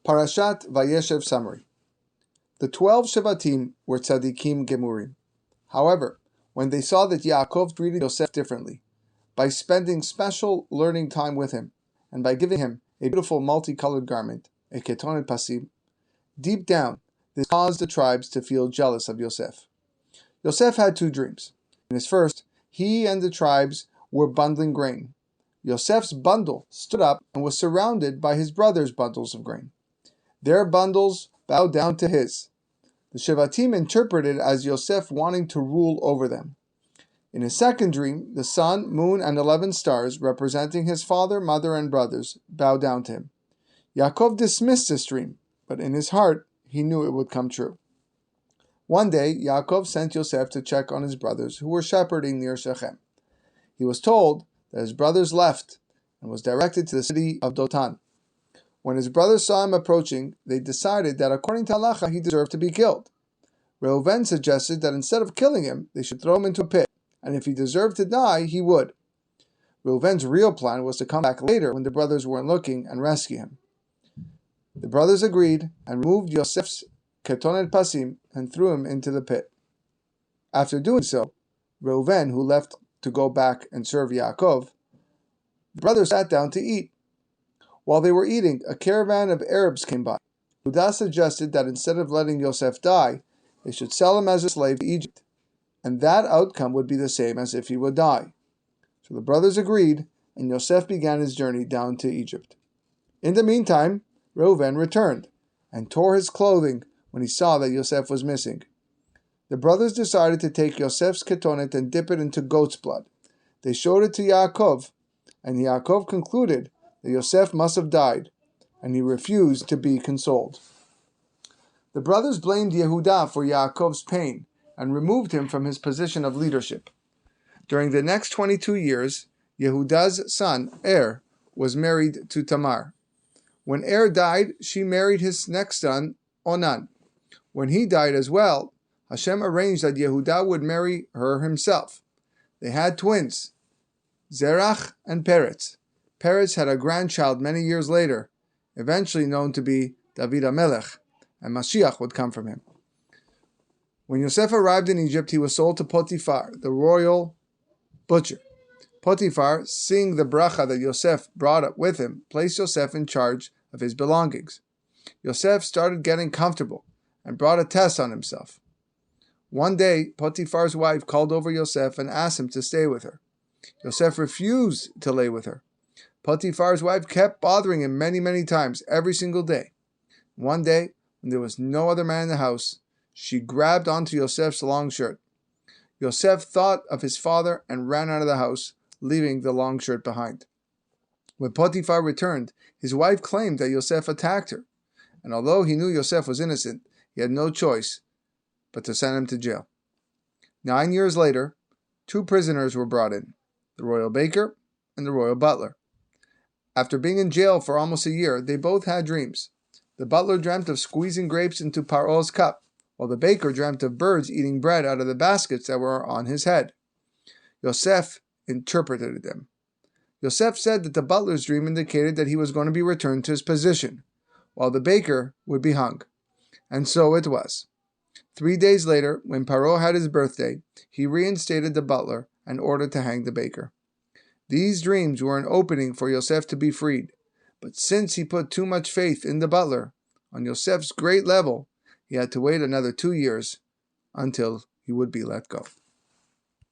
Parashat Vayeshev summary. The 12 Shevatim were tzaddikim gemurim. However, when they saw that Yaakov treated Yosef differently, by spending special learning time with him, and by giving him a beautiful multicolored garment, a ketonet pasim, deep down, this caused the tribes to feel jealous of Yosef. Yosef had two dreams. In his first, he and the tribes were bundling grain. Yosef's bundle stood up and was surrounded by his brothers' bundles of grain. Their bundles bowed down to his. The Shevatim interpreted as Yosef wanting to rule over them. In his second dream, the sun, moon, and 11 stars, representing his father, mother, and brothers, bowed down to him. Yaakov dismissed this dream, but in his heart, he knew it would come true. One day, Yaakov sent Yosef to check on his brothers who were shepherding near Shechem. He was told that his brothers left and was directed to the city of Dotan. When his brothers saw him approaching, they decided that according to halacha, he deserved to be killed. Reuven suggested that instead of killing him, they should throw him into a pit, and if he deserved to die, he would. Reuven's real plan was to come back later when the brothers weren't looking and rescue him. The brothers agreed and removed Yosef's ketonet pasim and threw him into the pit. After doing so, Reuven, who left to go back and serve Yaakov, the brothers sat down to eat. While they were eating, a caravan of Arabs came by. Yehuda suggested that instead of letting Yosef die, they should sell him as a slave to Egypt, and that outcome would be the same as if he would die. So the brothers agreed, and Yosef began his journey down to Egypt. In the meantime, Reuven returned, and tore his clothing when he saw that Yosef was missing. The brothers decided to take Yosef's ketonet and dip it into goat's blood. They showed it to Yaakov, and Yaakov concluded that Yosef must have died, and he refused to be consoled. The brothers blamed Yehuda for Yaakov's pain and removed him from his position of leadership. During the next 22 years, Yehuda's son, was married to Tamar. When died, she married his next son, Onan. When he died as well, Hashem arranged that Yehuda would marry her himself. They had twins, Zerach and Peretz. Peretz had a grandchild many years later, eventually known to be David HaMelech, and Mashiach would come from him. When Yosef arrived in Egypt, he was sold to Potiphar, the royal butcher. Potiphar, seeing the bracha that Yosef brought up with him, placed Yosef in charge of his belongings. Yosef started getting comfortable and brought a test on himself. One day, Potiphar's wife called over Yosef and asked him to stay with her. Yosef refused to lay with her. Potiphar's wife kept bothering him many times, every single day. One day, when there was no other man in the house, she grabbed onto Yosef's long shirt. Yosef thought of his father and ran out of the house, leaving the long shirt behind. When Potiphar returned, his wife claimed that Yosef attacked her, and although he knew Yosef was innocent, he had no choice but to send him to jail. 9 years later, 2 prisoners were brought in, the royal baker and the royal butler. After being in jail for almost a year, they both had dreams. The butler dreamt of squeezing grapes into Paro's cup, while the baker dreamt of birds eating bread out of the baskets that were on his head. Yosef interpreted them. Yosef said that the butler's dream indicated that he was going to be returned to his position, while the baker would be hung. And so it was. 3 days later, when Paro had his birthday, he reinstated the butler and ordered to hang the baker. These dreams were an opening for Yosef to be freed, but since he put too much faith in the butler, on Yosef's great level, he had to wait another 2 years until he would be let go.